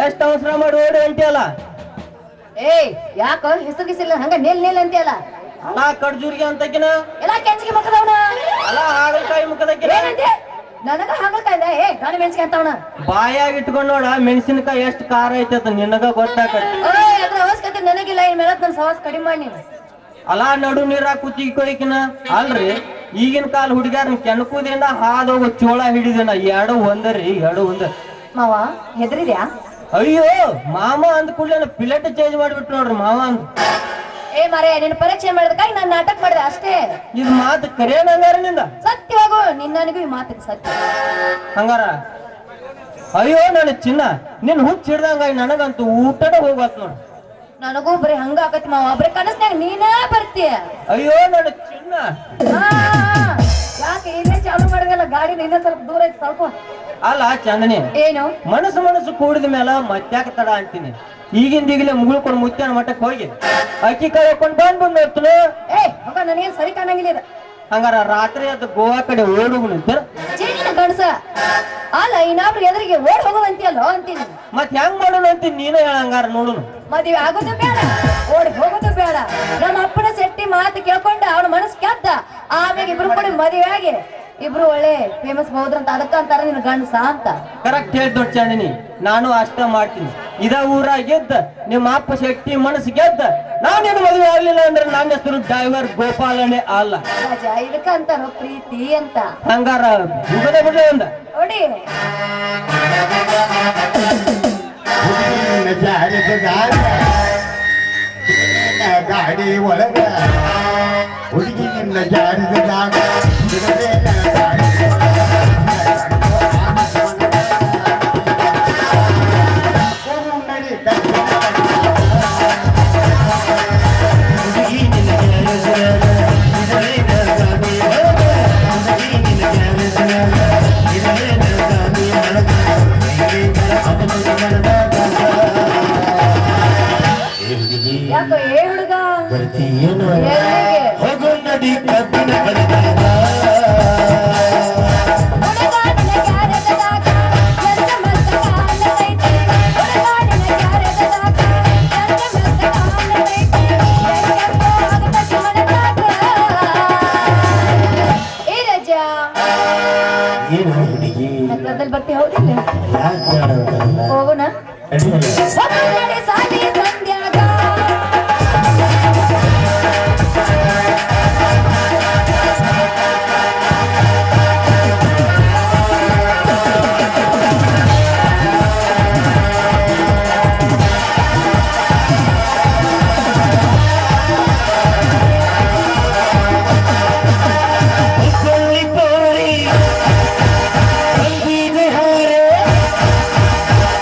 ಎಷ್ಟು ಅವಸರ ಮಾಡಿ ಓಡಿ ಅಂತೀಯಲ್ಲ? ಯಾಕ ಹೆಸರಿಸಿಲ್ಲ ಹಂಗ ನೇಲ್ ನೇಲ್ ಅಂತೀಯಲ್ಲ? ಅಲ್ಲ ಕಡ್ಜೂರಿಗೆ ಅಂತಕಿನ ಎಲ್ಲ ಕೆಂಚಿಗೆ ಮುಖದವನ ಅಲ್ಲ ಹಾಗಲಕಾಯಿ ಮುಖದಕಿನ ನನಗ ಹಾಗಲಕಾಯಿ ಗಾಳಿ ಮೆಣಸಿಗೆ ಅಂತವನ ಬಾಯಾಗ ಇಟ್ಕೊಂಡ್ ನೋಡ ಮೆಣಸಿನಕಾಯಿ ಎಷ್ಟು ಖಾರ ಐತದ ನಿನಗ ಗೊತ್ತಾಗತ್ತೆ. ಅದ್ರ ಅವಶ್ಯಕತೆ ನನಗಿಲ್ಲ. ಇನ್ ಮೇಲೆ ನನ್ನ ಸವಾಸ ಕಡಿಮೆ ಮಾಡಿ. ಅಲ್ಲ ನಡು ನೀರಾಗ ಕುತ್ತಿಗೆ ಕೊಯ್ಕಿನ ಅಲ್ರಿ ಈಗಿನ ಕಾಲ ಹುಡುಗ್ಯಾರ ಕೆಣಕುದಿಂದ ಹಾದೋಗ ಚೋಳ ಹಿಡಿದನ ಎರಡು ಒಂದ ಮಾವ ಹೆದರಿದ್ಯಾ? ಅಯ್ಯೋ ಮಾಮ ಅಂದ ಕೂಡಲೇ ಪಿಲೆಟ್ ಚೇಂಜ್ ಮಾಡ್ಬಿಟ್ಟು ನೋಡ್ರಿ ಮಾವ ಅಂದ್. ಮರೆ ನಿನ್ನ ಪರೀಕ್ಷೆ ಮಾಡಿದಕ್ಕಾಗಿ ನಾನು ನಾಟಕ ಮಾಡಿದೆ ಅಷ್ಟೇ. ಇದು ಮಾತು ಕರೆಯಂಗಾರ ನಿಂದ ಸತ್ಯವಾಗು ನಿನ್ನನಿಗೂ ಈ ಮಾತಿಗೆ ಸತ್ಯ ಹಂಗಾರ. ಅಯ್ಯೋ ನನ್ನ ಚಿನ್ನ ನಿನ್ ಹುಚ್ಚ ಹಿಡ್ದಂಗ ನನಗಂತೂ ಊಟದ ಹೋಗತ್ ನೋಡು. ನನಗೂ ಬರೀ ಹಂಗ ಆಗತ್ತಿ ಮಾವ. ಬರೀ ಕನಸ್ನಾಗ ನೀನೇ ಬರ್ತೀಯ. ಅಯ್ಯೋ ನನ್ನ ಚಿನ್ನ ಯಾಕೆ ಇನ್ನೇ ಚಾಲು ಮಾಡಿದಲ್ಲ ಗಾಡಿ ಇನ್ನೇ ಸ್ವಲ್ಪ ದೂರ ಐತಿ ಸ್ವಲ್ಪ. ಅಲ್ಲ ಚಂದನಿ ಏನು ಮನಸ್ಸು ಕೂಡಿದ ಮೇಲೆ ಮತ್ತ್ಯಾಕ ತಡ ಅಂತೀನಿ. ಈಗಿಂದೀಗಲೇ ಮುಗುಳ್ಕೊಂಡು ಮುತ್ಯಾನ ಮಠಕ್ಕೆ ಹೋಗಿ ಅಕ್ಕಿ ಕಳ್ಕೊಂಡು ಬಂದ್ಬಿಡ್ತು. ಹೋಗ ನನಗೇನ್ ಸರಿ ಕಾಣಂಗಿಲ್ಲ ಇದು. ಹಂಗಾರ ರಾತ್ರಿ ಅದು ಗೋವಾ ಕಡೆ ಓಡೋಗು ನಿಂತ ಚೀನಿನ ಗಣಸ ಅಲ್ಲ ಇನ್ನೊಬ್ರು ಎದುರಿಗೆ ಓಡ್ ಹೋಗೋದಂತೀಯಲ್ಲೋ ಅಂತೀನಿ. ಮತ್ ಹೆಂಗ್ ಮಾಡೋಣ ಅಂತೀನಿ ನೀನು ಹೇಳಂಗಾರ ನೋಡುನು. ಮದುವೆ ಆಗೋದು ಬೇಡ ಓಡಿ ಹೋಗೋದು ಬೇಡ. ನಮ್ಮ ಅಪ್ಪನ ಸೆಟ್ಟಿ ಮಾತು ಕೇಳ್ಕೊಂಡ ಅವನ ಮನಸ್ಸು ಕೆದ್ದ ಆಮೇಲೆ ಇಬ್ರು ಕೂಡ ಮದುವೆ ಆಗಿ ಇಬ್ರು ಒಳ್ಳೆ ಫೇಮಸ್ ಹೋದ್ರಂತ ಅದಕ್ಕ ಅಂತಾರ ನಿನ್ ಗಂಡಸ ಅಂತ. ಕರೆಕ್ಟ್ ಹೇಳ್ ಚಂದಿನಿ. ನಾನು ಅಷ್ಟ ಮಾಡ್ತೀನಿ. ಇದ ಊರಾಗ ಗೆದ್ದ ನಿಮ್ಮ ಅಪ್ಪ ಶೆಟ್ಟಿ ಮನಸ್ಸು ಗೆದ್ದ ನಾನೇನು ಮದುವೆ ಆಗ್ಲಿಲ್ಲ ಅಂದ್ರೆ ನನ್ನ ಹೆಸರು ಡ್ರೈವರ್ ಗೋಪಾಲನೆ ಅಲ್ಲ. ಇದಕ್ಕ ಅಂತಾರ ಪ್ರೀತಿ ಅಂತ. ಹಂಗಾರ ಮುಗದೆ ಬಿಡ್ಲಿ ಒಂದ ನೋಡಿ ನಿನ್ನ ಗಾಡಿ ಒಳಗ ಹುಡುಗಿ ನಿನ್ನ ಜಾರಿದಾಗ ಬಿಡಬೇಡ ಗಾಡಿ ಒಳಗ. ಹೋಗು ನಡಿ ಹುಡುಗಿ ನಿನ್ನ ಜಾರಿದಾಗ ಬಿಡಬೇಡ ಗಾಡಿ ಒಳಗ. ಹುಡುಗಿ ನಿನ್ನ ಜಾರಿದಾಗ ಬಿಡಬೇಡ ಗಾಡಿ ಒಳಗ. ಯಾಕೋ ಏ ಹುಡುಗ ಬರ್ತೀಯೇನು ಎಲ್ಲಿಗೆ? ಹೋಗು ನಡಿ ಕಬ್ಬಿನ ಕಡಿದಾಗ. ಹುಡುಗ ನಿನ್ನ ಕ್ಯಾರೆಟದಾಗ ಎಂತ ಮಸ್ತ ಕಾಣತೈತಿ. ಹುಡುಗ ನಿನ್ನ ಕ್ಯಾರೆಟದಾಗ ಎಂತ ಮಸ್ತ ಕಾಣತೈತಿ. ಹೆಂಗೆಂಗೋ ಆಗತೈತಿ ಮನದಾಗ. ಏ ರಜಾ ಏನು ಹುಡುಗಿ ಹತ್ರದಲ್ಲಿ ಬರ್ತಿ ಹೌದಿಲ್ಲ? ಯಾಕೆ ಆಡೋದಲ್ಲ? ಹೋಗೋಣ ಅಡಿಯಲ್ಲ. ಹೋಗೋಣ ನಡಿ ಸಾಲಿ ಸಂಧ್ಯಾಗ. ಹೊಸಳ್ಳಿ ಕೋರಿ ಬಂದಿದೆ ಹಾರೆ.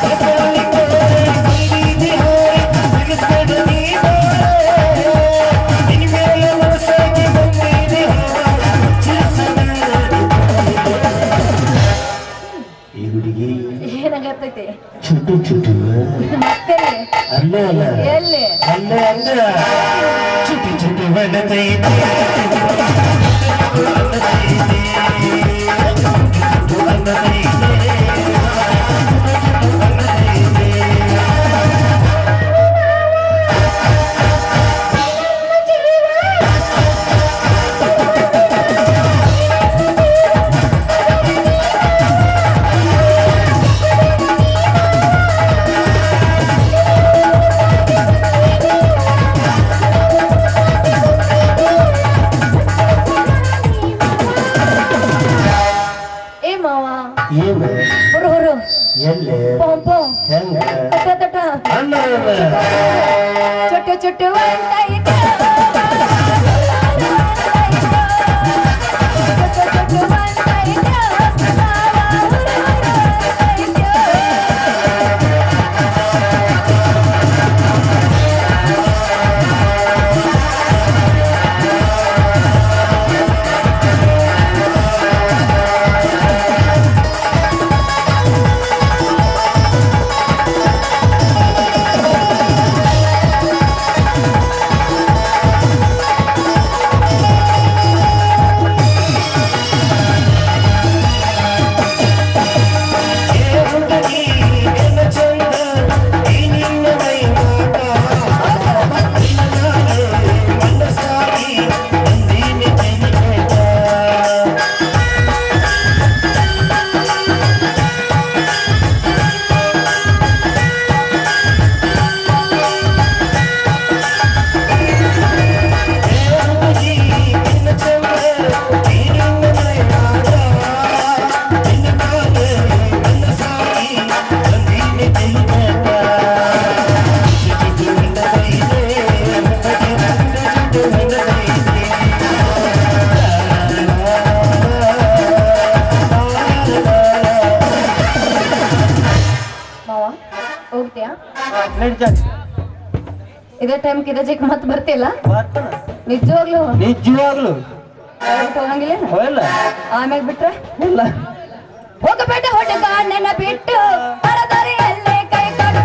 ಹೊಸಳ್ಳಿ ಕೋರಿ ಬಂದಿದೆ ಹಾರೆ. ಬಿಗಿಸ್ಕೊಂಡು ನೀ ಬಾರೆ. ನಿನ್ನ ಮೇಲೆ ಮನಸ್ಸಾಗಿ ಬಂದಿದೆ ಹಾರೆ. ಈ ಹುಡುಗಿ ಏನಾಗತ್ತೈತಿ ಚುಟು ಚುಟು ಮತ್ತೆ ಅಲ್ಲೇ ಅಲ್ಲ ಎಲ್ಲಿ? ಅಲ್ಲೇ ಅಲ್ಲ ಚುಟು ಚುಟು ಬಡತೈತೆ. ಏ ಮಾವ ಏನು ಹುರು ಹುರು ಎಲ್ಲಿ ಪಂಪ ಹೆಂಗ ತಟ ತಟ ಅಣ್ಣವ್ರ ಚುಟ್ಟು ಚುಟ್ಟು ಅಂತೈತೆ. ಚುಟ್ಟು ಚುಟ್ಟು ಅಂತೈತೆ. ಹೋಗ್ತೀಯಾ? ನಡಿತಾನೆ ಇದೇ ಟೈಮ್ ಕಿರಜಿಕ್ ಮತ್ ಬರ್ತಿಲ್ಲ ಬರ್ತಾನ ನಿಜವಾಗ್ಲು ನಿಜವಾಗ್ಲು ಹೋಗಂಗಿಲ್ಲ ಹೋಯಲ್ಲ ಆಮ್ಯಾಗ ಬಿಟ್ರೆ ಇಲ್ಲ ಹೋಗಬೇಡ ಹುಡುಗ ನನ್ನ ಬಿಟ್ಟು ಹರದಾರಿಯಲ್ಲೇ ಕೈ ಕೊಟ್ಟು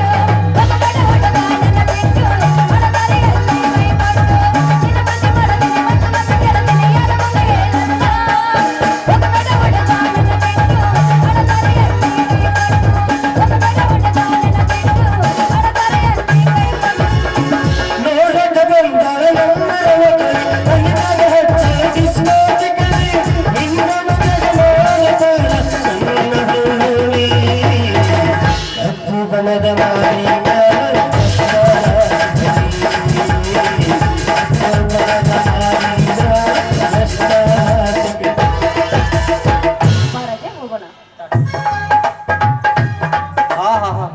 ಹೋಗಬೇಡ ಹುಡುಗ ನನ್ನ ಬಿಟ್ಟು ಹರದಾರಿಯಲ್ಲೇ ಕೈ ಕೊಟ್ಟು ನಿನ್ನ ಬಗ್ಗೆ ಮರದಿನ ಮತ್ತು ಮತ್ತೆ ಕೆಳದಿನ ಯಾರ ಮುಂದೆ ಹೇಳಲ್ಲ ಹೋಗಬೇಡ ಹುಡುಗ ನನ್ನ ಬಿಟ್ಟು ಹರದಾರಿಯಲ್ಲೇ ಕೈ ಕೊಟ್ಟು ಹೋಗಬೇಡ ಹುಡುಗ ನನ್ನ ಬಿಟ್ಟು ಹರದಾರಿಯಲ್ಲೇ ಕೈ ಕೊಟ್ಟು ನೋಡಕ ಬಂದಾಳ ನಮ್ಮರವ ಕಣ್ಣಾಗ ಹಚ್ಚ ಡಿಸ್ಕೋಟಿಕಲಿ ನಿನ್ನ ಮನದ ನೋಡತಾಳ ನನ್ನ ಹೋಳಿ ಕಪ್ಪು ಬಣದ ಮಾರಿಗ ಬಾರಜೆ ಹೋಗೋಣ ಹಾ ಹಾ ಹಾ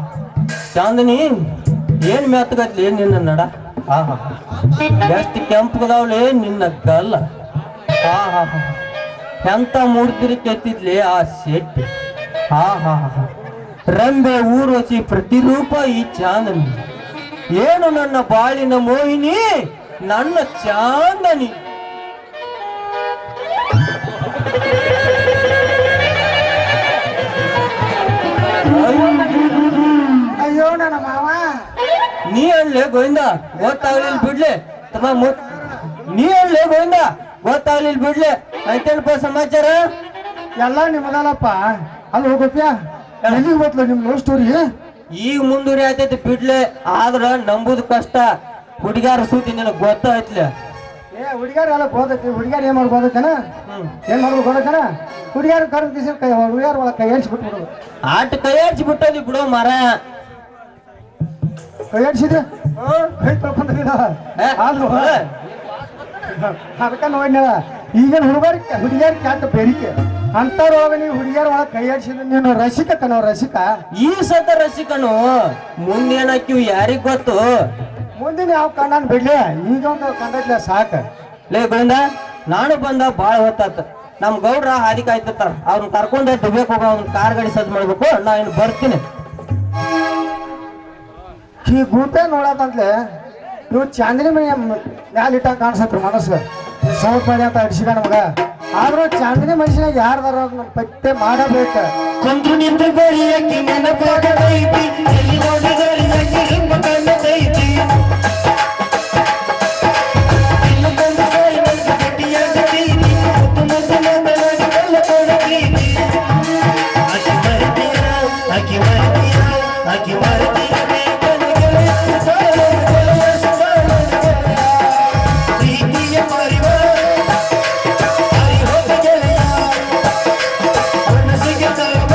ಚಾಂದನಿ ಏನ್ ಮ್ಯಾತ್ಗತ್ಲಿ ನಿನ್ನ ನಡ ಹಾ ಹಾ ಎಷ್ಟು ಕೆಂಪುಗದವಳೆ ನಿನ್ನ ಗಲ್ಲ. ಹಾ ಹಾ ಹಾ ಎಂತ ಮೂರ್ತಿರಿ ಕೆತ್ತಿದ್ಲಿ ಆ ಶೆಟ್ಟಿ. ಹಾ ಹಾ ಹಾ ರಂಬೆ ಊರ್ವಶಿ ಪ್ರತಿರೂಪ ಈ ಚಾಂದನಿ. ಏನು ನನ್ನ ಬಾಳಿನ ಮೋಹಿನಿ, ನನ್ನ ಚಾಂದನಿ. ಅಯ್ಯೋ ನನ್ನ ಮಾವ, ನೀ ಅನ್ಲೆ ಗೋವಿಂದ ಗೊತ್ತಾಗ್ಲಿಲ್ಲ ಬಿಡ್ಲೆ ನೀ ಅನ್ಲೆ ಗೋವಿಂದ ಗೊತ್ತಾಗ್ಲಿಲ್ಲ ಬಿಡ್ಲೆ. ಐತೇನಪ್ಪ ಸಮಾಚಾರ? ಎಲ್ಲ ನಿಮ್ಮದಲ್ಲಪ್ಪ. ಅಲ್ಲಿ ಹೋಗಪ್ಪ, ಎಲ್ಲಿಗೆ ಗೊತ್ತಲ್ಲ ನಿಮ್ ಲವ್ ಸ್ಟೋರಿ? ಈಗ ಮುಂದುವರಿ ಆಯ್ತೈತಿ ಬಿಡ್ಲೆ, ಆದ್ರ ನಂಬುದು ಕಷ್ಟ. ಹುಡುಗ್ಯಾರ ಸುದ್ದಿ ನಿನಗ್ ಗೊತ್ತಾಯ್ತ್ಲೆ. ಹುಡುಗಿಯಾರ ಎಲ್ಲ ಗೋದೈತಿ. ಹುಡುಗಿಯಾರ ಏನ್ ಮಾಡಿ ಗೋದೈತೇನ? ಏನ್ ಮಾಡ್ಬೇಕು ಗೋದೈತೇನ? ಹುಡುಗಿಯಾರ ಕರೆದು ಕಿಸಿ ಹುಡುಗಿಯಾರ ಒಳಗೆ ಕೈ ಏರ್ಸಿ ಬಿಟ್ಬಿಡೋದು. ಆಟ ಕೈ ಹಚ್ಚಿ ಬಿಟ್ಟದಿ ಬಿಡು ಮರ. ಕೈ ಏರ್ಸಿದೆ ಕೈ ತೊಳ್ಕೊಂಡ ಆದ್ರೂ ಅದಕ್ಕ ನೋಡಿನ ಈಗಿನ ಹುಡುಗಿಯಾರ ಕ್ಯಾಟ ಬೇರಿಕೆ ಅಂತವ್ರೊಳಗ ನೀವು ಹುಡುಗಿಯಾರ ಒಳಗೆ ಕೈ ಏರ್ಸಿದ ನೀನು ರಸಿಕ ಕಣೋ ರಸಿಕ. ಈ ಸತ ರಸಿಕನು ಮುಂದೇನಾಕಿವ್ ಯಾರಿಗ್ ಗೊತ್ತು. ಮುಂದಿನ ಯಾವ ಕಂಡನ್ ಬಿಡ್ಲಿ, ಈಗ ಒಂದು ಕಂಡೈತ್ಲ ಸಾಕ. ಲೇ ಗೋವಿಂದ, ನಾನು ಬಂದ ಬಾಳ ಹೊತ್ತಾತ. ನಮ್ ಗೌಡ್ರ ಹಾದಿ ಕಾಯ್ತಿರ್ತಾರ, ಅವ್ರನ್ನ ಕರ್ಕೊಂಡೆ ದುಬ್ಬೇಕು ಹೋಗ, ಅವ್ನ ಕಾರ್ ಗಾಡಿ ಸಜ್ಜು ಮಾಡ್ಬೇಕು. ನಾ ಇನ್ನು ಬರ್ತೀನಿ. ಈ ಗೂಟೆ ನೋಡತ್ತಂತ್ಲೆ ನೀವು ಚಾಂದಿನಿ ಮೈ ಮ್ಯಾಲ ಇಟ್ಟ ಕಾಣಿಸತ್ರು ಮನಸ್ಸು ಸೌತ್ ಮಾಡಿ ಅಂತ ಅಡಿಸಿದ ನಮಗ. ಆದ್ರೂ ಚಾಂದಿನಿ ಮನುಷ್ಯನಾಗ ಯಾರ್ದಾರ ನಮ್ ಪತ್ತೆ ಮಾಡಬೇಕು. ಕೊಂದ್ರು ನಿಂತು ಬರಿಯಕ್ಕೆ ನೆನಪಾಗದೈತಿ, ಎಲ್ಲಿ ನೋಡಿದರಿಯಕ್ಕೆ ಹಿಂಬ ಕಾಣತೈತಿ. ಇನ್ನು ಬಂದು ಸಾರಿ ಬಂದು ಗಟ್ಟಿಯಾಗತೈತಿ, ಮುತ್ತು ಮುತ್ತು ಮಾತನಾಡಿ ಕಲ್ಲ ಕೊಡತೈತಿ. ಆಕಿ ಮರತೀರ, ಆಕಿ ಮರತೀರ, ಆಕಿ ಮರತೀರ ಪ್ರೀತಿಯ ಪರಿವ ಹರಿ ಹೋದ ಗೆಳೆಯ ಮನಸ್ಸಿಗೆ ತರುವ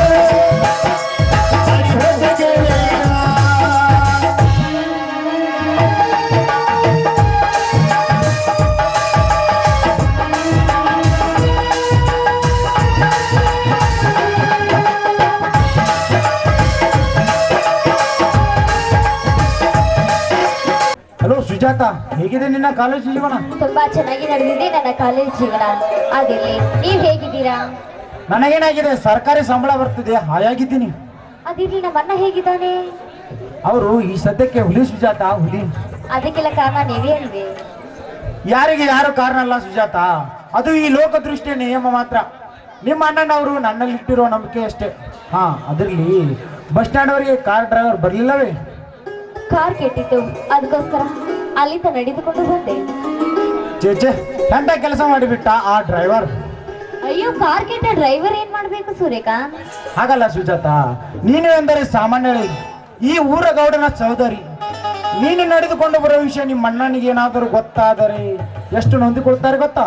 ಹರಿ ಹೋದ ಗೆಳೆಯ. ಹಲೋ ಸುಜಾತ, ಹೇಗಿದೆ ನಿನ್ನ ಕಾಲೇಜ್ ಜೀವನ? ತುಂಬಾ ಚೆನ್ನಾಗಿ ನಡೆದಿದೆ ನನ್ನ ಕಾಲೇಜ್ ಜೀವನ. ಅದಿರ್ಲಿ, ನೀವ್ ಹೇಗಿದ್ದೀರಾ? ನನಗೇನಾಗಿದೆ, ಸರ್ಕಾರಿ ಸಂಬಳ ಬರ್ತಿದೆ, ಹಾಯಾಗಿದ್ದೀನಿ. ಅದಿರ್ಲಿ, ನಮ್ಮ ಅಣ್ಣ ಹೇಗಿದ್ದಾನೆ? ಅವರು ಈ ಸದ್ಯಕ್ಕೆ ಹುಲಿ ಸುಜಾತ, ಹುಲಿ. ಅದಕ್ಕೆಲ್ಲ ಕಾರಣ ನೀವೇ ಅಲ್ವೇ? ಯಾರಿಗೆ ಯಾರು ಕಾರಣ ಅಲ್ಲ ಸುಜಾತ, ಅದು ಈ ಲೋಕದೃಷ್ಟಿಯ ನಿಯಮ ಮಾತ್ರ. ನಿಮ್ಮ ಅಣ್ಣನವರು ನನ್ನಲ್ಲಿ ಇಟ್ಟಿರೋ ನಂಬಿಕೆ ಅಷ್ಟೇ. ಹಾ, ಅದರಲ್ಲಿ ಬಸ್ ಸ್ಟ್ಯಾಂಡ್ ಅವರಿಗೆ ಕಾರ್ ಡ್ರೈವರ್ ಬರ್ಲಿಲ್ಲವೇ? ಕಾರ್ ಕೆಟ್ಟಿತ್ತು, ಅದಕ್ಕೋಸ್ಕರ ಅಲ್ಲಿಂದ ನಡೆದುಕೊಂಡು ಬಂದೆ. ಚೇಚೆ, ಎಂತ ಕೆಲಸ ಮಾಡಿಬಿಟ್ಟ ಆ ಡ್ರೈವರ್. ಅಯ್ಯೋ, ಕಾರ್ ಕೆಟ್ಟ ಡ್ರೈವರ್ ಏನ್ ಮಾಡ್ಬೇಕು ಸೂರ್ಯಕಾಂತ್? ಹಾಗಲ್ಲ ಸುಜಾತ, ನೀನು ಎಂದರೆ ಸಾಮಾನ್ಯ ಈ ಊರ ಗೌಡನ ಸಹೋದರಿ. ನೀನು ನಡೆದುಕೊಂಡು ಬರೋ ವಿಷಯ ನಿಮ್ಮ ಅಣ್ಣನಿಗೆ ಏನಾದರೂ ಗೊತ್ತಾದರೆ ಎಷ್ಟು ನೊಂದಿಕೊಳ್ತಾರೆ ಗೊತ್ತಾ?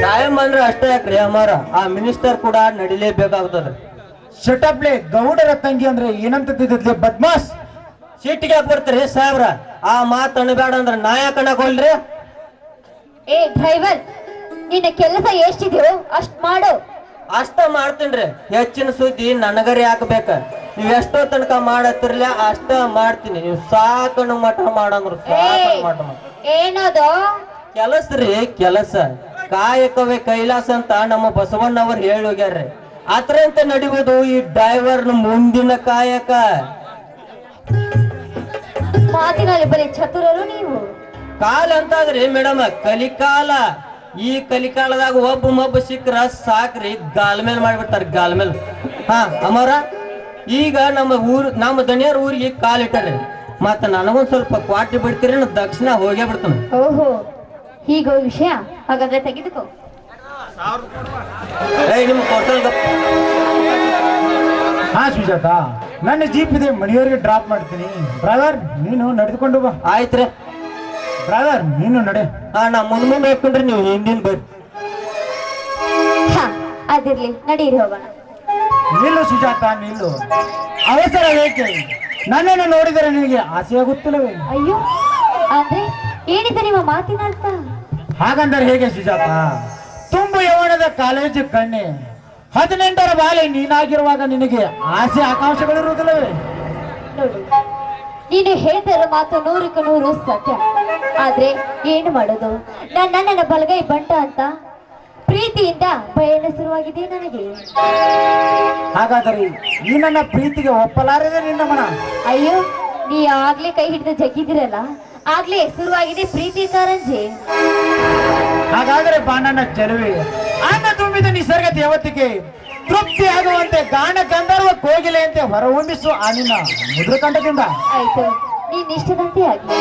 ಕಾಯಂ ಅಂದ್ರೆ ಅಷ್ಟೇ ಯಾಕ್ರಿ ಅಮ್ಮಾರ, ಆ ಮಿನಿಸ್ಟರ್ ಕೂಡ ನಡಿಲೇಬೇಕಾಗ್ತದ. ಶಟಪ್ಲೆ, ಗೌಡರ ತಂಗಿ ಅಂದ್ರೆ ಏನಂತ ತಿದ್ದಿದ್ಲೆ ಬದ್ಮಾಸ್. ಸಿಟ್ಟಿಗೆ ಯಾಕೆ ಬರ್ತೀರಿ ಸಾಹೇಬ್ರ? ಆ ಮಾತು ಅಣಬೇಡ ಅಂದ್ರೆ ನಾ ಯಾಕೆ ಅನ್ನಕ್ ಹೋಲ್ರಿ? ಏ ಡ್ರೈವರ್, ನಿನ್ನ ಕೆಲಸ ಎಷ್ಟಿದೆಯೋ ಅಷ್ಟ್ ಮಾಡು. ಅಷ್ಟ ಮಾಡ್ತೀನ್ರಿ, ಹೆಚ್ಚಿನ ಸುದ್ದಿ ನನಗರಿ ಹಾಕ್ಬೇಕ. ನೀವ್ ಎಷ್ಟೋ ತನಕ ಮಾಡತ್ತಿರ್ಲ ಅಷ್ಟ ಮಾಡ್ತೀನಿ. ನೀವು ಸಾಕಣು ಮಠ ಮಾಡಂದ್ರು ಸಾಕಣು ಮಠ ಮಾಡ. ಏನದು? ಕೆಲಸ ರೀ ಕೆಲಸ, ಕಾಯಕವೇ ಕೈಲಾಸ ಅಂತ ನಮ್ಮ ಬಸವಣ್ಣವ್ರು ಹೇಳಿ ಹೋಗ್ಯಾರ್ರಿ. ಅದ್ರಂತ ನಡಿಬೋದು ಈ ಡ್ರೈವರ್ನ ಮುಂದಿನ ಕಾಯಕ. ಮಾತಿನಲ್ಲಿ ಬರೀ ಚತುರರು ನೀವು. ಕಾಲ ಅಂತಾದ್ರಿ ಮೇಡಮ್ ಕಲಿಕಾಲ. ಈ ಕಲಿಕಾಲದಾಗ ಒಬ್ಬ ಸಿಕ್ಕ್ರ ಸಾಕ್ರಿ ಗಾಲ್ ಮೇಲ್ ಮಾಡ್ಬಿಡ್ತಾರ, ಗಾಲ್ ಮೇಲ್. ಹಾ ಅಮರ, ಈಗ ನಮ್ಮ ದಣಿಯರ ಊರಿಗೆ ಕಾಲಿಟ್ಟಾರೆ. ಮತ್ತ ನನಗೊಂದ್ ಸ್ವಲ್ಪ ಕ್ವಾಟಿ ಬಿಡ್ತೀರಿ, ದಕ್ಷಿಣ ಹೋಗೇ ಬಿಡ್ತಾನೆ. ಓಹೋ, ಹೀಗೋ ವಿಷಯ. ಹಾಗಾದ್ರೆ ತೆಗೆದುಕೋ. ನಿಮ್ ಕೊಟ್ಟಲ್ ಹಾ ಸುಜಾತ, ನನ್ನ ಜೀಪ್ ಇದೆ, ಮನೆಯವರಿಗೆ ಡ್ರಾಪ್ ಮಾಡ್ತೀನಿ. ಡ್ರೈವರ್ ನೀನು ನಡೆದುಕೊಂಡು ಬಾ. ಆಯ್ತ್ರಿ ಡ್ರೈವರ್ ನೀನು ನಡೆ. ಹಾ, ನಾ ಮುಂದೆ ಹೋಗ್ಕೊಂಡ್ರಿ, ನೀವು ಹಿಂದಿನ ಬರ್ರಿ. ಹಾ, ಅದಿರ್ಲಿ, ನಡೀರಿ ಹೋಗೋಣ. ನಿಲ್ಲು ಸುಜಾತ, ನಿಲ್ಲು. ಅವಸರ ಏಕೆ? ನನ್ನನ್ನು ನೋಡಿದರೆ ನಿನಗೆ ಆಸೆ ಆಗುತ್ತಿಲ್ಲವೇ? ಅಯ್ಯೋ, ಅಂದ್ರೆ ಏನಿದೆ ನಿಮ್ಮ ಮಾತಿನ ಅರ್ಥ? ಹಾಗಂದರೆ ಹೇಗೆ ಸುಜಾತ? ತುಂಬು ಯೌವನದ ಕಾಲೇಜು ಕಣ್ಣೆ, 18ರ ಬಾಲೆ ನೀನಾಗಿರುವಾಗ ನಿನಗೆ ಆಸೆ ಆಕಾಂಕ್ಷೆಗಳಿರುವುದಿಲ್ಲವೇ? ನೋಡು, ನೀನು ಹೇಳ್ತಿರೋ ಮಾತು 100ಕ್ಕೆ 100 ಸತ್ಯ. ಆದ್ರೆ ಏನು ಮಾಡೋದು, ನನ್ನ ಬಲಗೈ ಬಂಟ ಅಂತ ಪ್ರೀತಿಯಿಂದ ಭಯನ ಶುರುವಾಗಿದೆ ನನಗೆ. ಹಾಗಾದರೆ ಈ ನನ್ನ ಪ್ರೀತಿಗೆ ಒಪ್ಪಲಾರದೆ ನಿನ್ನ ಮನ. ಅಯ್ಯೋ, ನೀ ಆಗ್ಲೇ ಕೈ ಹಿಡಿದು ಜಗ್ಗಿದಿರಲ್ಲ, ಆಗ್ಲೇ ಶುರುವಾಗಿದೆ ಪ್ರೀತಿ ಕಾರಂಜಿ. ಹಾಗಾದರೆ ಬಾಣನ ಚೆಲುವೆ ಅನ್ನ ತುಂಬಿದ ನಿಸರ್ಗ ದೇವತೆಗೆ ತೃಪ್ತಿ ಆಗುವಂತೆ ಗಾನ ಗಂಧರ್ವ ಕೋಗಿಲೆಯಂತೆ ಹೊರಹೊಮ್ಮಿಸು ಆ ನಿನ್ನ ಮುದ್ರಕಂಠದಿಂದ. ಆಯ್ತು, ನೀನ್ ಇಷ್ಟದಂತೆ ಆಗ್ಲಿ.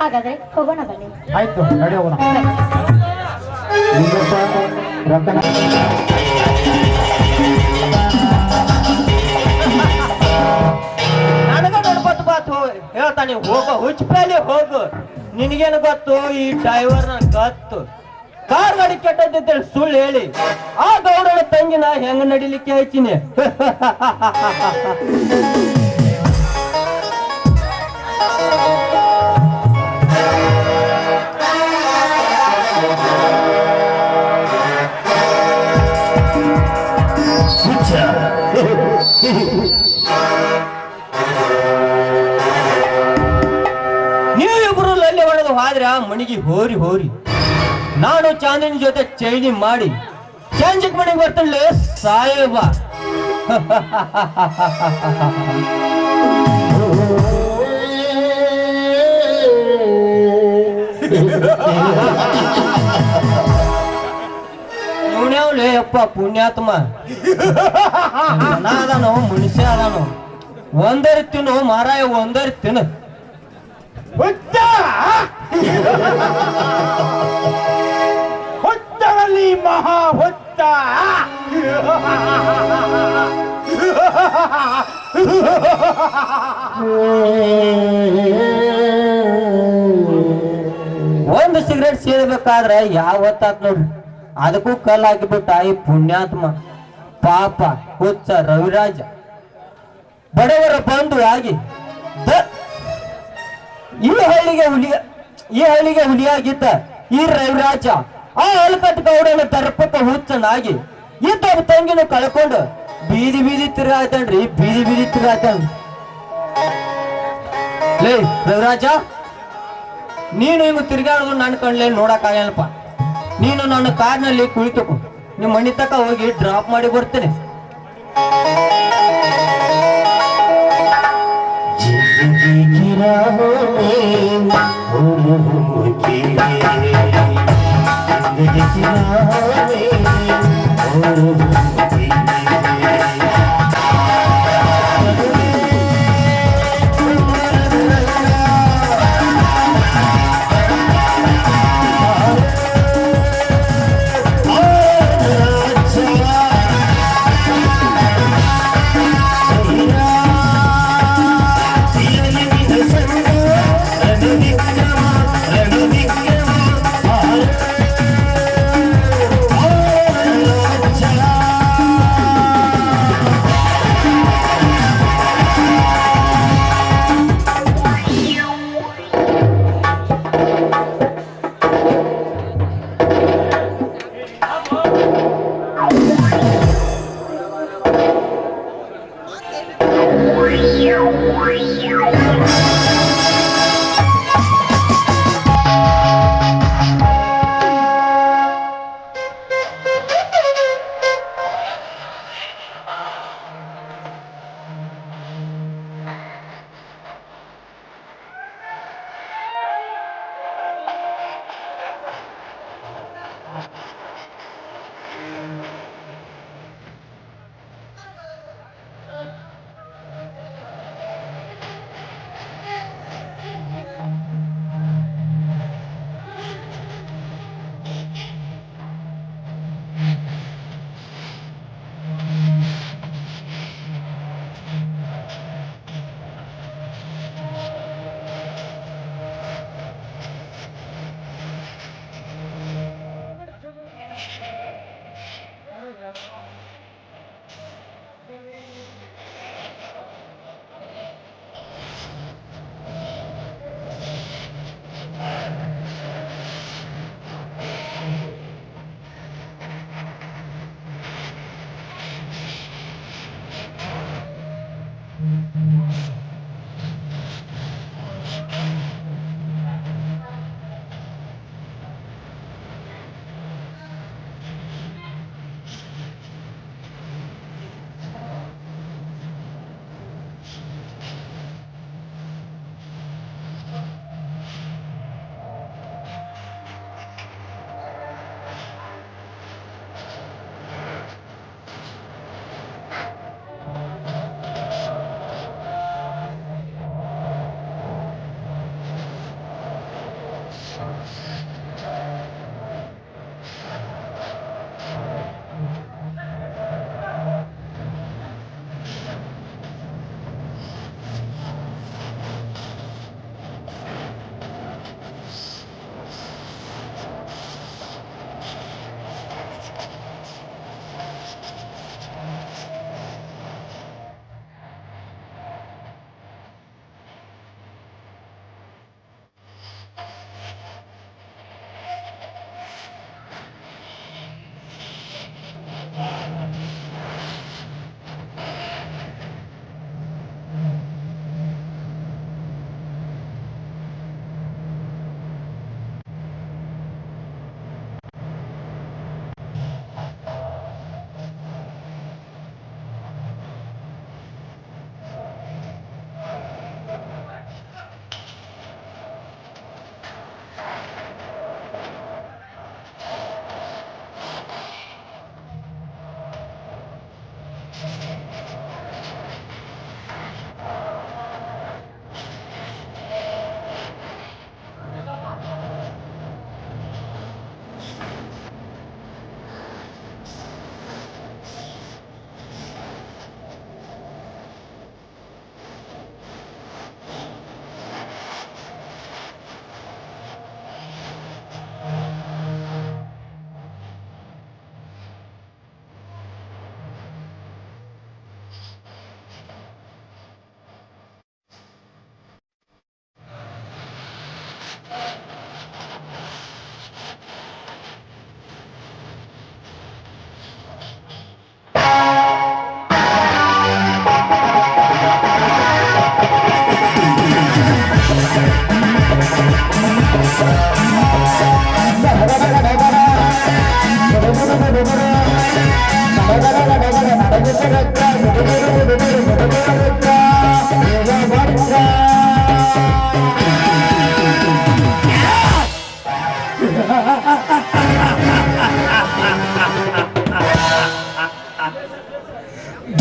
ಹಾಗಾದ್ರೆ ಹೋಗೋಣ ಬನ್ನಿ. ಆಯ್ತು, ನಡಿ ಹೋಗೋಣ. ರತನ ನನಗ ನೋಡ್ಬತ್ತು ಬಾತು ಹೇಳ್ತಾನೆ, ಹೋಗ ಹುಚ್ಚಪೇಲಿ ಹೋಗು. ನಿನಗೇನು ಗೊತ್ತು, ಈ ಡ್ರೈವರ್ ನನ್ ಗತ್ತು. ಕಾರ್ ಗಾಡಿ ಕೆಟ್ಟದ್ದೇಳಿ ಸುಳ್ಳು ಹೇಳಿ ಆ ಗೌಡನ ತಂಗಿನ ಹೆಂಗ ನಡಿಲಿಕ್ಕೆ ಹಚ್ಚಿನಿ. ನೀವಿಬ್ರು ಲಲ್ಲೆ ಹೊಡೆದು ಹೋದ್ರೆ ಆ ಮಣಿಗೆ ಹೋರಿ ಹೋರಿ ನಾನು ಚಾಂದಿನಿ ಜೊತೆ ಚೈನಿ ಮಾಡಿ ಚಾಂಜಿಕ್ ಮನೆಗೆ ಬರ್ತೇನೆ ಸಾಯೇಬ. ಇವನ್ಯಾವ್ಲೇ ಅಪ್ಪ ಪುಣ್ಯಾತ್ಮ ಜನ ಅದಾನೋ ಮನುಷ್ಯ ಅದಾನೋ ಒಂದರಿ ತಿನ್ನು ಮಾರಾಯ ಒಂದರಿ ತಿನ್ನು. ಹುಚ್ಚ ಹುಚ್ಚರಲ್ಲಿ ಮಹಾ ಹುಚ್ಚ. ಒಂದು ಸಿಗರೇಟ್ ಸೇರ್ಬೇಕಾದ್ರೆ ಯಾವ ಹೊತ್ತಾತ್ ನೋಡ್ರಿ ಅದಕ್ಕೂ ಕಲ್ಲು ಹಾಕಿಬಿಟ್ಟ ಈ ಪುಣ್ಯಾತ್ಮ ಪಾಪ ಹುಚ್ಚ ರವಿರಾಜ. ಬಡವರ ಬಂಧು ಆಗಿ ಈ ಹಳ್ಳಿಗೆ ಹುಲಿಯಾಗಿದ್ದ ಈ ರವಿರಾಜ ಆ ಅಲ್ಕಟ್ ಗೌಡನ ದರ್ಪಕ ಹುಚ್ಚನಾಗಿ ಇದ್ದ ತಂಗಿನ ಕಳ್ಕೊಂಡು ಬೀದಿ ಬೀದಿ ತಿರುಗಾಯ್ತಾನ್ರಿ, ಬೀದಿ ಬೀದಿ ತಿರುಗಾಯ್ತಾನ್ರಿ. ಲೇ ರವಿರಾಜ, ನೀನು ಹಿಂಗ ತಿರ್ಗಾಡೋದು ನನ್ನ ಕಣ್ಲೆ ನೋಡಕ್ ಆಗಲ್ಲಪ್ಪ. ನೀನು ನನ್ನ ಕಾರ್ನಲ್ಲಿ ಕುಳಿತುಕೊ, ನಿಮ್ಮ ಮನೆ ತಕ ಹೋಗಿ ಡ್ರಾಪ್ ಮಾಡಿ ಬರ್ತೇನೆ.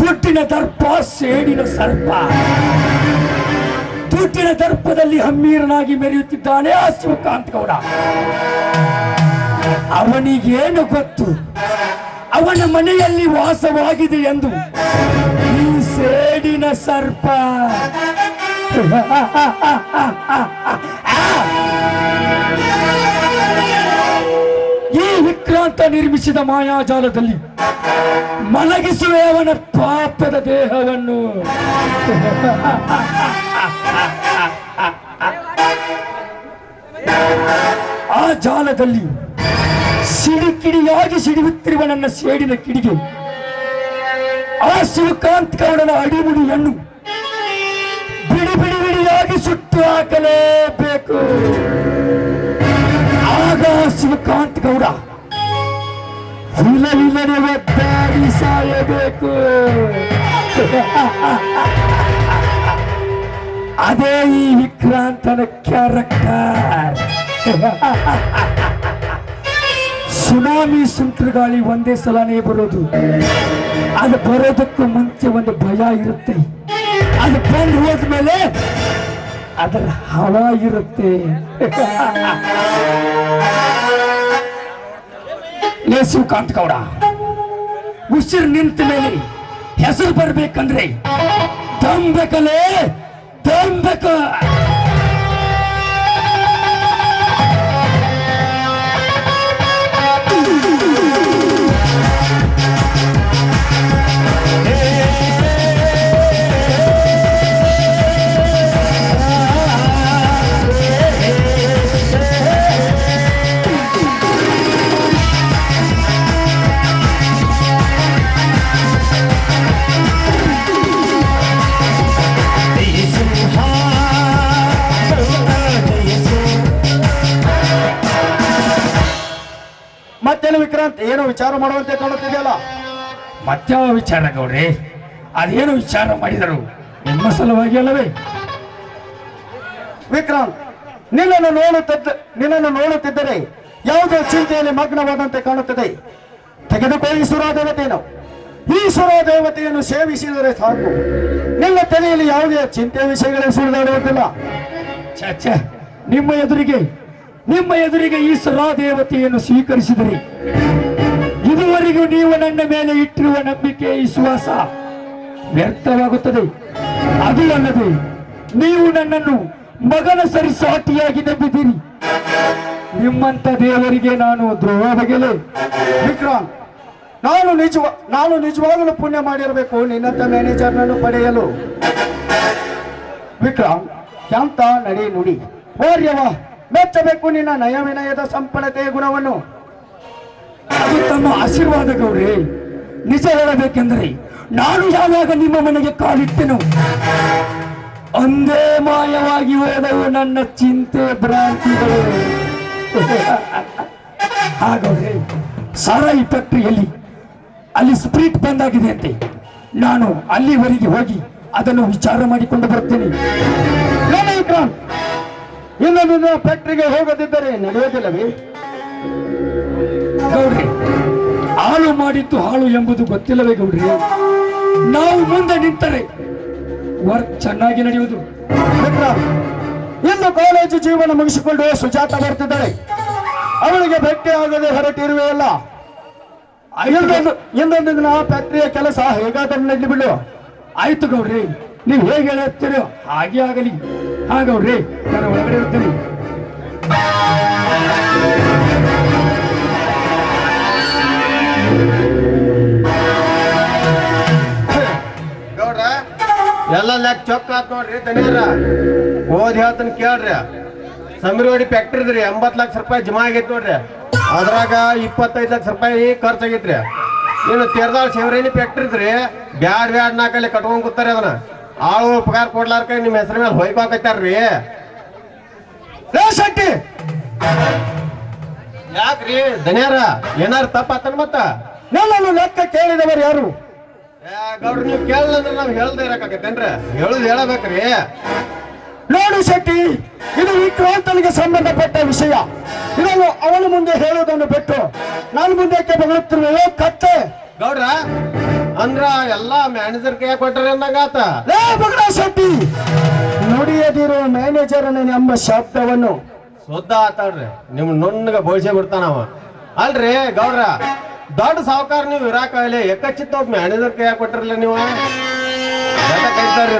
ದುಡ್ಡಿನ ದರ್ಪ ಸೇಡಿನ ಸರ್ಪ. ದುಡ್ಡಿನ ದರ್ಪದಲ್ಲಿ ಹಮ್ಮೀರನಾಗಿ ಮೆರೆಯುತ್ತಿದ್ದಾನೆ ಆ ಶಿವಕಾಂತ್ ಗೌಡ. ಅವನಿಗೇನು ಗೊತ್ತು ಅವನ ಮನೆಯಲ್ಲಿ ವಾಸವಾಗಿದೆ ಎಂದು ಈ ಸೇಡಿನ ಸರ್ಪ. ಈ ವಿಕ್ರಾಂತ ನಿರ್ಮಿಸಿದ ಮಾಯಾಜಾಲದಲ್ಲಿ ಮಲಗಿಸುವೆ ಅವನ ಪಾಪದ ದೇಹವನ್ನು. ಆ ಜಾಲದಲ್ಲಿ ಸಿಡಿಕಿಡಿಯಾಗಿ ಸಿಡಿಯುತ್ತಿರುವ ನನ್ನ ಸೇಡಿನ ಕಿಡಿಗೆ ಆ ಶಿವಕಾಂತ್ ಗೌಡನ ಅಡಿಮುಡಿಯನ್ನು ಬಿಡಿ ಬಿಡಿ ಬಿಡಿಯಾಗಿ ಸುಟ್ಟು ಹಾಕಲೇಬೇಕು. ಆಗ ಶಿವಕಾಂತ್ ಗೌಡ ವಿಲವಿಲನೆ ಒದ್ದಾಡಿ ಸಾಯಬೇಕು. ಅದೇ ಈ ವಿಕ್ರಾಂತನ ಕ್ಯಾರೆಕ್ಟರ್. ಸುನಾಮಿ ಸುಂಟರಗಾಳಿ ಒಂದೇ ಸಲನೇ ಬರೋದು. ಅದು ಬರೋದಕ್ಕೂ ಮುಂಚೆ ಒಂದು ಭಯ ಇರುತ್ತೆ. ಅದು ಬಂದು ಹೋದ್ಮೇಲೆ ಅದರ ಹವಾ ಇರುತ್ತೆ. ಲೇ ಶಿವಕಾಂತ್ ಗೌಡ, ಉಸಿರು ನಿಂತ ಮೇಲೆ ಹೆಸರು ಬರ್ಬೇಕಂದ್ರೆ ತಂಬೇಕಲೇ ತಂಬೇಕ. ಮತ್ತೇನು ವಿಕ್ರಾಂತ್, ಏನೋ ವಿಚಾರ ಮಾಡುವಂತೆ ಕಾಣುತ್ತಿದೆಯಲ್ಲ? ಮತ್ಯಾವ ವಿಚಾರ ಗೌಡ್ರೆ? ಅದೇನು ವಿಚಾರ ಮಾಡಿದರು ನಿಮ್ಮ ಸಲುವಾಗಿ ಅಲ್ಲವೇ? ವಿಕ್ರಾಂತ್, ನಿನ್ನನ್ನು ನೋಡುತ್ತಿದ್ದರೆ ಯಾವುದೋ ಚಿಂತೆಯಲ್ಲಿ ಮಗ್ನವಾದಂತೆ ಕಾಣುತ್ತದೆ. ತೆಗೆದುಕೋ ಈ ಸುರಾದೇವತೆಯನ್ನು. ಈ ಸುರಾದೇವತೆಯನ್ನು ಸೇವಿಸಿದರೆ ಸಾಕು, ನಿನ್ನ ತಲೆಯಲ್ಲಿ ಯಾವುದೇ ಚಿಂತೆಯ ವಿಷಯಗಳೇ ಸುಳಿದಾಡುವುದಿಲ್ಲ. ಛ, ನಿಮ್ಮ ಎದುರಿಗೆ ಈ ಸುರಾದೇವತೆಯನ್ನು ಸ್ವೀಕರಿಸಿದರೆ ಇದುವರೆಗೂ ನೀವು ನನ್ನ ಮೇಲೆ ಇಟ್ಟಿರುವ ನಂಬಿಕೆ ವಿಶ್ವಾಸ ವ್ಯರ್ಥವಾಗುತ್ತದೆ. ಅದು ಅಲ್ಲದೆ ನೀವು ನನ್ನನ್ನು ಮಗನ ಸರಿಸಾಟಿಯಾಗಿ ನಂಬಿದ್ದೀರಿ. ನಿಮ್ಮಂತ ದೇವರಿಗೆ ನಾನು ದ್ರೋಹ ಬಗೆಲೆ? ವಿಕ್ರಾಂತ್, ನಾನು ನಿಜವಾಗಲೂ ಪುಣ್ಯ ಮಾಡಿರಬೇಕು ನಿನ್ನಂತ ಮ್ಯಾನೇಜರ್ನನ್ನು ಪಡೆಯಲು. ವಿಕ್ರಾಂತ್, ಎಂತ ನಡೆ ನುಡಿ ವಾರ್ಯವ, ಮೆಚ್ಚಬೇಕು ನಿನ್ನ ನಯ ವಿನಯದ ಸಂಪನ್ನತೆಯ ಗುಣವನ್ನು. ಅದು ತಮ್ಮ ಆಶೀರ್ವಾದ ಗೌರಿ. ನಿಜ ಹೇಳಬೇಕೆಂದರೆ ನಾನು ಯಾವಾಗ ನಿಮ್ಮ ಮನೆಗೆ ಕಾಲಿಟ್ಟೆನು ಅಂದೇ ಮಾಯವಾಗಿ ಹೋದವು ನನ್ನ ಚಿಂತೆ ಭ್ರಾಂತಿಗಳು. ಹಾಗಾದ್ರೆ ಸಾರಾಯಿ ಫ್ಯಾಕ್ಟರಿಯಲ್ಲಿ ಅಲ್ಲಿ ಸ್ಪ್ರಿಟ್ ಬಂದಾಗಿದೆ ಅಂತೆ. ನಾನು ಅಲ್ಲಿವರೆಗೆ ಹೋಗಿ ಅದನ್ನು ವಿಚಾರ ಮಾಡಿಕೊಂಡು ಬರ್ತೇನೆ. ವಿಕ್ರಾಂತ್, ಇನ್ನೊಂದು ಫ್ಯಾಕ್ಟರಿಗೆ ಹೋಗದಿದ್ದರೆ ನಡೆಯೋದಿಲ್ಲವೇ? ಗೌಡ್ರಿ, ಹಾಳು ಮಾಡಿದ್ದು ಹಾಳು ಎಂಬುದು ಗೊತ್ತಿಲ್ಲವೇ ಗೌಡ್ರಿ? ನಾವು ಮುಂದೆ ನಿಂತರೆ ವರ್ಕ್ ಚೆನ್ನಾಗಿ ನಡೆಯುವುದು. ವಿಕ್ರಾಂತ್, ಇನ್ನು ಕಾಲೇಜು ಜೀವನ ಮುಗಿಸಿಕೊಂಡು ಸುಜಾತ ಬರ್ತಿದ್ದಾಳೆ. ಅವಳಿಗೆ ಭೇಟಿ ಆಗದೆ ಹೊರಟಿರುವೆ ಅಲ್ಲ. ಇನ್ನೊಂದು ದಿನ ಫ್ಯಾಕ್ಟರಿಯ ಕೆಲಸ ಹೇಗಾದರೂ ನಡೆದು ಬಿಡು. ಆಯ್ತು ಗೌಡ್ರಿ, ನೀವು ಹೇಗೆ ಹೇಳ್ತೀರೋ ಹಾಗೆ ಆಗಲಿ. ಹಾ ಗೌಡ್ರಿ, ನಾನು ಒಳಗಡೆ ಇರ್ತೇನೆ. ಗೌಡ್ರ ಎಲ್ಲ ಲೆಕ್ಕ ಚೊಕ್ಕ ಆತ್ ನೋಡ್ರಿ. ದನಿಯರ ಓದ್ ಹೇಳ್ತಾನ ಕೇಳ್ರಿ. ಸಮೀರ್ವಾಡಿ ಫ್ಯಾಕ್ಟ್ರಿ ಇದ್ರಿ 80 ಲಕ್ಷ ರೂಪಾಯಿ ಜಮಾ ಆಗೈತಿ ನೋಡ್ರಿ. ಅದ್ರಾಗ 25 ಲಕ್ಷ ರೂಪಾಯಿ ಖರ್ಚಾಗೈತ್ರಿ. ಇನ್ನು ತೆರದಾಳ್ ಶಿವರೇಣಿ ಫ್ಯಾಕ್ಟ್ರಿ ಇದ್ರಿ ಬ್ಯಾಡ್ ನಾಲ್ಕಲ್ಲಿ ಕಟ್ಕೊಂಡ್ ಕೂತಾರ. ಅದನ್ನ ಆಳು ಪಗಾರ ಕೊಡ್ಲಾರ್ಕ ನಿಮ್ ಹೆಸರ ಮೇಲೆ ಹೊಯ್ಕೋಕೈತಾರ್ರಿ. ಶೆಟ್ಟಿ, ಯಾಕ್ರಿ ದನಿಯಾರ ಏನಾರು ತಪ್ಪಾತನ್ ಮತ್ತ? ನನ್ನನ್ನು ಲೆಕ್ಕ ಕೇಳಿದವರು ಯಾರು? ಗೌಡ್ರ ನೀವು ಕೇಳಂದ್ರೆ ನಾವ್ ಹೇಳ್ದೆ ಇರಕತ್ತೇನ್ರಿ? ಹೇಳುದು ಹೇಳಬೇಕ್ರಿ. ನೋಡು ಶೆಟ್ಟಿ, ಇದು ವಿಕ್ರಾಂತನಿಗೆ ಸಂಬಂಧಪಟ್ಟ ವಿಷಯ. ಇದನ್ನು ಅವನ ಮುಂದೆ ಹೇಳುವುದನ್ನು ಬಿಟ್ಟು ನಾನು ಮುಂದಕ್ಕೆ ಬಗಳುತ್ತಿರುವೆ ಕತ್ತೆ. ಗೌಡ್ರ ಅಂದ್ರ ಎಲ್ಲಾ ಮ್ಯಾನೇಜರ್ ಕೈ ಕೊಟ್ಟಾರ ಅಂದಂಗಾತ. ಲೇ ಬಗಡ ಶೆಟ್ಟಿ, ನುಡಿಯದಿರುವ ಮ್ಯಾನೇಜರ್ ಎಂಬ ಶಬ್ದವನ್ನು ಶುದ್ಧ ಆತಾಡ್ರಿ, ನಿಮ್ ನುಣ್ಣಗ ಬೋಳ್ಸೆ ಬಿಡ್ತಾನವ. ಅಲ್ರಿ ಗೌಡ್ರ, ದೊಡ್ಡ ಸಾವುಕಾರ ನೀವು ಇರಾಕಾಗಲಿ ಎಕ್ಕಚ್ಚಿತ್ತ ಮ್ಯಾನೇಜರ್ ಕೈ ಕೊಟ್ಟಿರಲ್ಲ ನೀವು ಕೈತಾರ್ರಿ.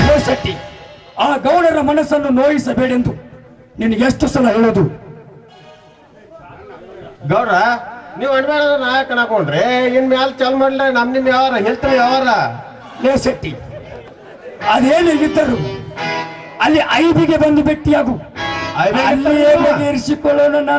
ಲೇ ಶೆಟ್ಟಿ, ಆ ಗೌಡರ ಮನಸ್ಸನ್ನು ನೋಯಿಸಬೇಡೆಂದು ನಿನಗೆ ಎಷ್ಟು ಸಲ ಹೇಳೋದು? ಗೌಡ್ರ ನೀವು ಅನ್ಬೇಡ ನಾಯಕ ಹಾಕೊಂಡ್ರಿ ಇನ್ ಮ್ಯಾಲ ಚಾಲ್ ಮಾಡ್ಲಿ ನಮ್ ನಿಮ್ ಯಾವಾರ ಹೇಳ್ತೀವಿ ಯಾವಾರ. ಲೇ ಶೆಟ್ಟಿ, ಅದೇನಿದ್ದರು ಅಲ್ಲಿ ಐಬಿಗೆ ಬಂದು ಭೇಟಿಯಾಗು, ಐಬಿಗೆ ಅಲ್ಲಿಯೇ ಬಗೆಹರಿಸಿಕೊಳ್ಳೋಣ.